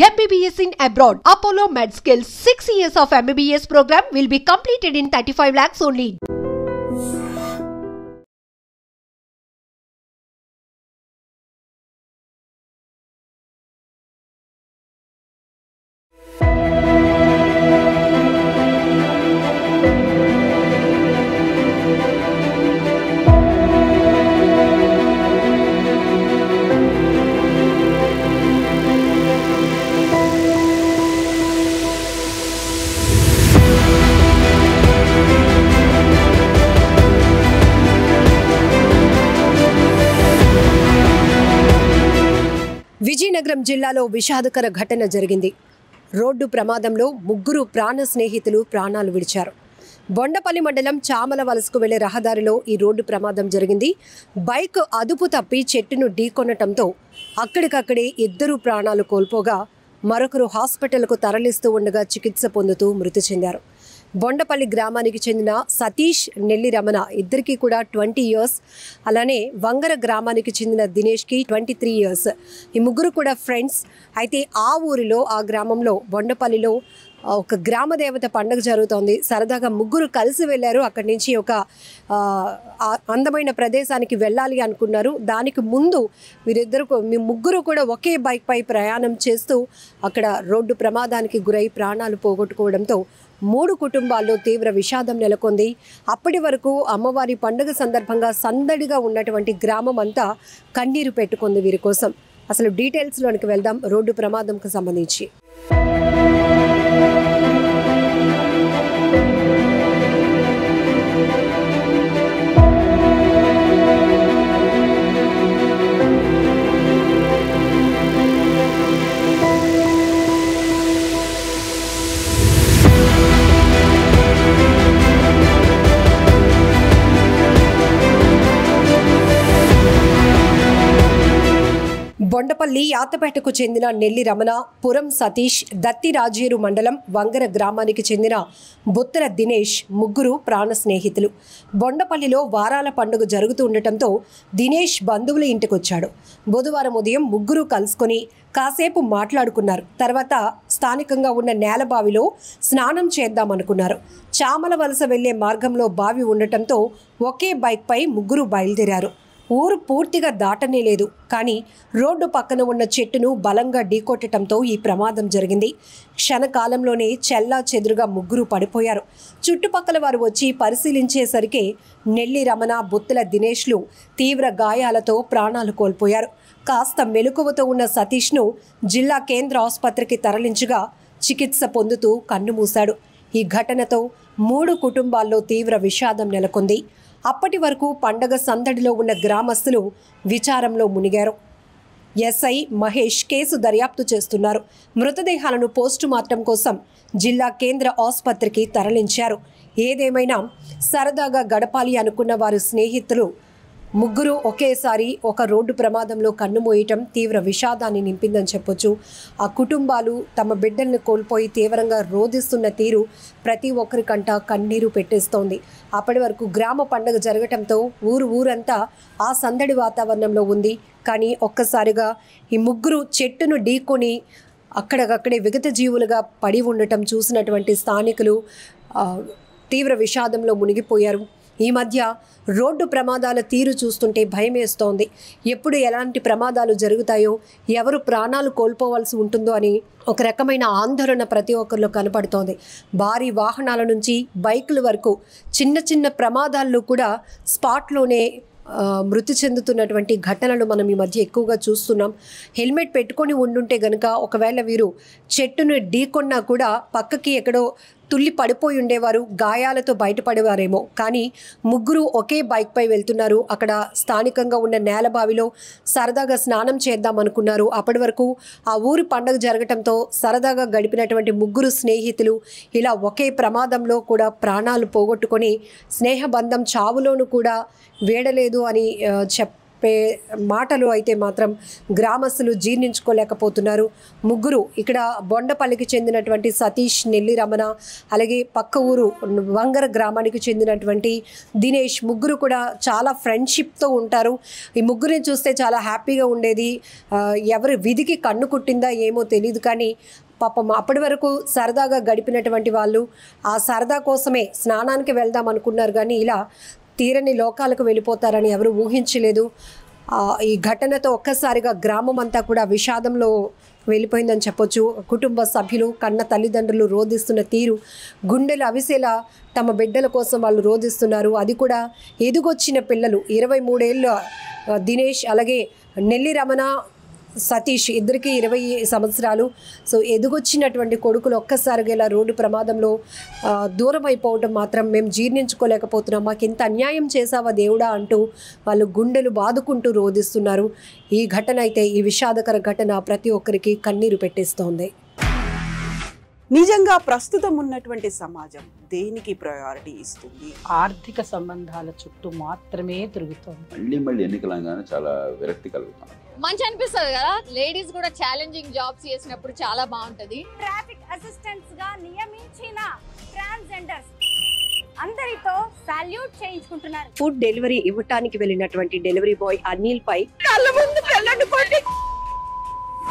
MBBS in abroad. Apollo MedSkill 6 years of MBBS program will be completed in 35 lakhs only. Vizianagaram జిల్లాలో విషాదకర ఘటన జరిగింది. Road ప్రమాదంలో ముగ్గురు ప్రాణ స్నేహితులు ప్రాణాలు విడిచారు. బొండపల్లి మండలం చామల వలసకు వెళ్లే రహదారిలో ఈ రోడ్డు ప్రమాదం జరిగింది. బైక్ అదుపు తప్పి చెట్టును ఢీకొనటంతో అక్కడికక్కడే ఇద్దరు ప్రాణాలు కోల్పోగా మరొకరు హాస్పిటల్కు తరలిస్తూ ఉండగా చికిత్స పొందుతూ మృతి చెందారు. బొండపల్లి గ్రామానికి చెందిన సతీష్, నెల్లి రమణ ఇద్దరికీ కూడా 20 years, అలానే వంగర గ్రామానికి చెందిన దినేష్కి 23 years. ఈ ముగ్గురు కూడా ఫ్రెండ్స్. అయితే ఆ ఊరిలో, ఆ గ్రామంలో బొండపల్లిలో ఒక గ్రామ దేవత పండుగ జరుగుతోంది. సరదాగా ముగ్గురు కలిసి వెళ్ళారు. అక్కడి నుంచి ఒక అందమైన ప్రదేశానికి వెళ్ళాలి అనుకున్నారు. దానికి ముందు మీ ముగ్గురు కూడా ఒకే బైక్ పై ప్రయాణం చేస్తూ అక్కడ రోడ్డు ప్రమాదానికి గురై ప్రాణాలు పోగొట్టుకోవడంతో 3 కుటుంబాల్లో తీవ్ర విషాదం నెలకొంది. అప్పటి వరకు అమ్మవారి పండుగ సందర్భంగా సందడిగా ఉన్నటువంటి గ్రామం అంతా కన్నీరు పెట్టుకుంది వీరి కోసం. అసలు డీటెయిల్స్లోనికి వెళ్దాం రోడ్డు ప్రమాదంకు సంబంధించి. బొండపల్లి యాతపేటకు చెందిన నెల్లి రమణ, పురం సతీష్, దత్తి రాజేరు మండలం వంగర గ్రామానికి చెందిన బొత్తల దినేష్ ముగ్గురు ప్రాణ స్నేహితులు. బొండపల్లిలో వారాల పండుగ జరుగుతూ ఉండటంతో దినేష్ బంధువుల ఇంటికొచ్చాడు. బుధవారం ఉదయం ముగ్గురు కలుసుకొని కాసేపు మాట్లాడుకున్నారు. తర్వాత స్థానికంగా ఉన్న నేలబావిలో స్నానం చేద్దామనుకున్నారు. చామల వలస వెళ్లే మార్గంలో బావి ఉండటంతో ఒకే బైక్ పై ముగ్గురు బయలుదేరారు. ఊరు పూర్తిగా దాటనే లేదు, కానీ రోడ్డు పక్కన ఉన్న చెట్టును బలంగా ఢీకొట్టడంతో ఈ ప్రమాదం జరిగింది. క్షణకాలంలోనే చెల్లా చెదురుగా ముగ్గురు పడిపోయారు. చుట్టుపక్కల వారు వచ్చి పరిశీలించేసరికి నెల్లి రమణ, బొత్తుల దినేష్లు తీవ్ర గాయాలతో ప్రాణాలు కోల్పోయారు. కాస్త మెలకువతో ఉన్న సతీష్ను జిల్లా కేంద్ర ఆసుపత్రికి తరలించగా చికిత్స పొందుతూ కన్నుమూశాడు. ఈ ఘటనతో 3 కుటుంబాల్లో తీవ్ర విషాదం నెలకొంది. అప్పటి వరకు పండగ సందడిలో ఉన్న గ్రామస్తులు విచారంలో మునిగారు. ఎస్ఐ మహేష్ కేసు దర్యాప్తు చేస్తున్నారు. మృతదేహాలను పోస్టుమార్టం కోసం జిల్లా కేంద్ర ఆసుపత్రికి తరలించారు. ఏదేమైనా సరదాగా గడపాలి అనుకున్న వారి స్నేహితులు ముగ్గురు ఒకేసారి ఒక రోడ్డు ప్రమాదంలో కన్నుమూయటం తీవ్ర విషాదాన్ని నింపిందని చెప్పొచ్చు. ఆ కుటుంబాలు తమ బిడ్డల్ని కోల్పోయి తీవ్రంగా రోధిస్తున్న తీరు ప్రతి ఒక్కరికంట కన్నీరు పెట్టేస్తోంది. అప్పటి వరకు గ్రామ పండుగ జరగటంతో ఊరంతా ఆ సందడి వాతావరణంలో ఉంది. కానీ ఒక్కసారిగా ఈ ముగ్గురు చెట్టును ఢీకొని అక్కడికక్కడే విగత జీవులుగా పడి ఉండటం చూసినటువంటి స్థానికులు తీవ్ర విషాదంలో మునిగిపోయారు. ఈ మధ్య రోడ్డు ప్రమాదాల తీరు చూస్తుంటే భయమేస్తోంది. ఎప్పుడు ఎలాంటి ప్రమాదాలు జరుగుతాయో, ఎవరు ప్రాణాలు కోల్పోవాల్సి ఉంటుందో అని ఒక రకమైన ఆందోళన ప్రతి ఒక్కరిలో కనపడుతోంది. భారీ వాహనాల నుంచి బైకుల వరకు చిన్న చిన్న ప్రమాదాల్లో కూడా స్పాట్లోనే మృతి చెందుతున్నటువంటి ఘటనలు మనం ఈ మధ్య ఎక్కువగా చూస్తున్నాం. హెల్మెట్ పెట్టుకొని ఉండుంటే గనక ఒకవేళ వీరు చెట్టును ఢీకొన్నా కూడా పక్కకి ఎక్కడో తుల్లి పడిపోయి ఉండేవారు, గాయాలతో బయటపడేవారేమో. కానీ ముగ్గురు ఒకే బైక్ పై వెళ్తున్నారు. అక్కడ స్థానికంగా ఉన్న నేలబావిలో సరదాగా స్నానం చేద్దాం అనుకున్నారు. అప్పటి వరకు ఆ ఊరి పండుగ జరగటంతో సరదాగా గడిపినటువంటి ముగ్గురు స్నేహితులు ఇలా ఒకే ప్రమాదంలో కూడా ప్రాణాలు పోగొట్టుకొని స్నేహబంధం చావులోనూ కూడా వేడలేదు అని చెప్పే మాటలు అయితే మాత్రం గ్రామస్తులు జీర్ణించుకోలేకపోతున్నారు. ముగ్గురు ఇక్కడ బొండపల్లికి చెందినటువంటి సతీష్, నెల్లి రమణ, అలాగే పక్క ఊరు వంగర గ్రామానికి చెందినటువంటి దినేష్, ముగ్గురు కూడా చాలా ఫ్రెండ్షిప్తో ఉంటారు. ఈ ముగ్గురిని చూస్తే చాలా హ్యాపీగా ఉండేది. ఎవరి విధికి కన్ను కుట్టిందా ఏమో తెలియదు, కానీ పాపం అప్పటి వరకు సరదాగా గడిపినటువంటి వాళ్ళు ఆ సరదా కోసమే స్నానానికి వెళ్దాం అనుకున్నారు, కానీ ఇలా తీరని లోకాలకు వెళ్ళిపోతారని ఎవరు ఊహించలేదు. ఈ ఘటనతో ఒక్కసారిగా గ్రామం అంతా కూడా విషాదంలో వెళ్ళిపోయిందని చెప్పొచ్చు. కుటుంబ సభ్యులు కన్న తల్లిదండ్రులు రోధిస్తున్న తీరు గుండెలు అవిసేలా తమ బిడ్డల కోసం వాళ్ళు రోధిస్తున్నారు. అది కూడా ఎదుగొచ్చిన పిల్లలు 23 ఏళ్ళ దినేష్, అలాగే నెల్లి రమణ, సతీష్, ఇద్దరికి 20 సంవత్సరాలు. సో ఎదుగొచ్చినటువంటి కొడుకులు ఒక్కసారిగా ఇలా రోడ్డు ప్రమాదంలో దూరం అయిపోవడం మాత్రం మేము జీర్ణించుకోలేకపోతున్నాం. మాకు ఇంత అన్యాయం చేసావా దేవుడా అంటూ వాళ్ళు గుండెలు బాదుకుంటూ రోధిస్తున్నారు. ఈ ఘటన అయితే, ఈ విషాదకర ఘటన ప్రతి ఒక్కరికి కన్నీరు పెట్టేస్తోంది. నిజంగా ప్రస్తుతం ఉన్నటువంటి సమాజం దేనికి ప్రయారిటీ ఇస్తుంది? ఆర్థిక సంబంధాల చుట్టూ మాత్రమే తిరుగుతోంది. మళ్ళీ ఎన్నికలంగానే చాలా విరక్తి కలుగుతాను. మంచి అనిపిస్తుంది కదా, లేడీస్ కూడా ఛాలెంజింగ్ జాబ్స్ చేసినప్పుడు చాలా బాగుంటది. ట్రాఫిక్ అసిస్టెంట్స్ గా నియమించిన ట్రాన్స్జెండర్స్ అందరితో సాల్యూట్ చేయించుకుంటున్నారు. ఫుడ్ డెలివరీ ఇవ్వటానికి వెళ్ళినటువంటి డెలివరీ బాయ్ అనిల్ పై కళ్ళ ముందు